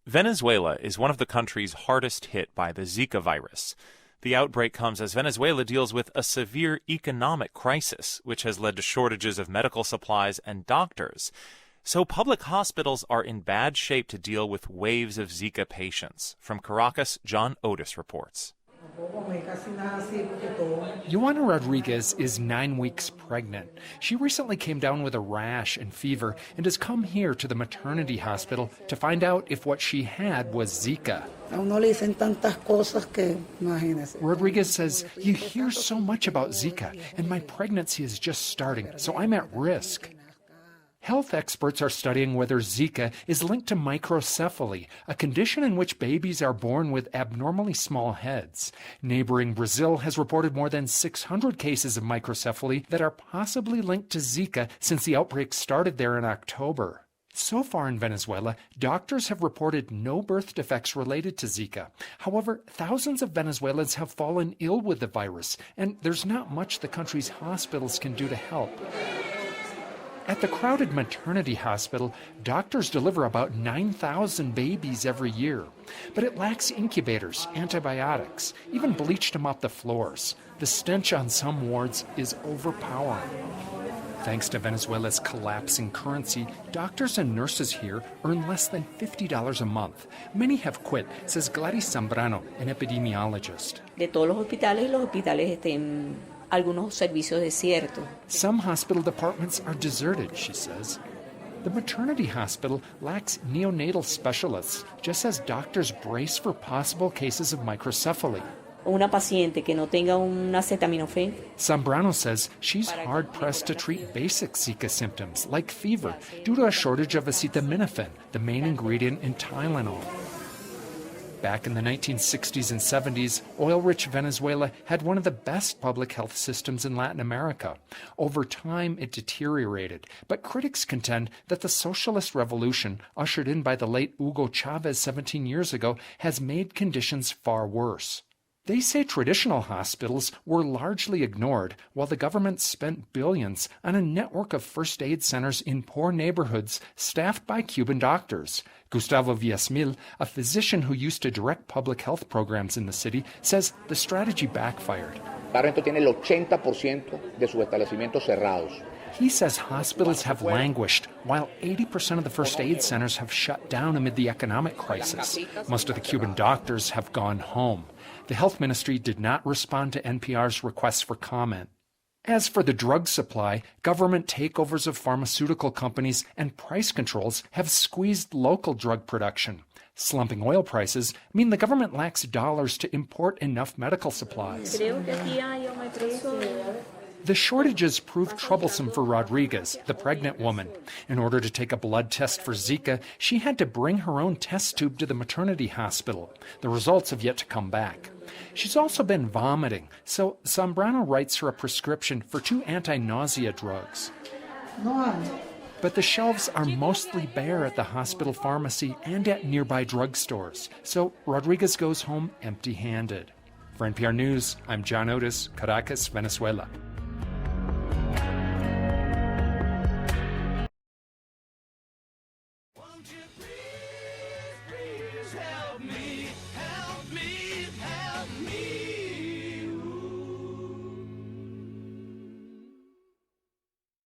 Venezuela is one of the countries hardest hit by the Zika virus. The outbreak comes as Venezuela deals with a severe economic crisis, which has led to shortages of medical supplies and doctors. So public hospitals are in bad shape to deal with waves of Zika patients. From Caracas, John Otis reports. Joana Rodriguez is 9 weeks pregnant. She recently came down with a rash and fever and has come here to the maternity hospital to find out if what she had was Zika. Rodriguez says, "You hear so much about Zika, and my pregnancy is just starting, so I'm at risk." Health experts are studying whether Zika is linked to microcephaly, a condition in which babies are born with abnormally small heads. Neighboring Brazil has reported more than 600 cases of microcephaly that are possibly linked to Zika since the outbreak started there in October. So far in Venezuela, doctors have reported no birth defects related to Zika. However, thousands of Venezuelans have fallen ill with the virus, and there's not much the country's hospitals can do to help. At the crowded maternity hospital, doctors deliver about 9,000 babies every year. But it lacks incubators, antibiotics, even bleach to mop the floors. The stench on some wards is overpowering. Thanks to Venezuela's collapsing currency, doctors and nurses here earn less than $50 a month. Many have quit, says Gladys Zambrano, an epidemiologist. De todos los hospitales algunos servicios desiertos. Some hospital departments are deserted, she says. The maternity hospital lacks neonatal specialists, just as doctors brace for possible cases of microcephaly. Una paciente que no tenga un acetaminofén. Zambrano says she's hard-pressed to treat basic Zika symptoms, like fever, due to a shortage of acetaminophen, the main ingredient in Tylenol. Back in the 1960s and 70s, oil-rich Venezuela had one of the best public health systems in Latin America. Over time, it deteriorated, but critics contend that the socialist revolution, ushered in by the late Hugo Chavez 17 years ago, has made conditions far worse. They say traditional hospitals were largely ignored, while the government spent billions on a network of first aid centers in poor neighborhoods staffed by Cuban doctors. Gustavo Villasmil, a physician who used to direct public health programs in the city, says the strategy backfired. Barrio tiene el 80% de sus establecimientos cerrados. He says hospitals have languished, while 80% of the first aid centers have shut down amid the economic crisis. Most of the Cuban doctors have gone home. The health ministry did not respond to NPR's requests for comment. As for the drug supply, government takeovers of pharmaceutical companies and price controls have squeezed local drug production. Slumping oil prices mean the government lacks dollars to import enough medical supplies. The shortages proved troublesome for Rodriguez, the pregnant woman. In order to take a blood test for Zika, she had to bring her own test tube to the maternity hospital. The results have yet to come back. She's also been vomiting, so Zambrano writes her a prescription for 2 anti-nausea drugs. But the shelves are mostly bare at the hospital pharmacy and at nearby drugstores, so Rodriguez goes home empty-handed. For NPR News, I'm John Otis, Caracas, Venezuela.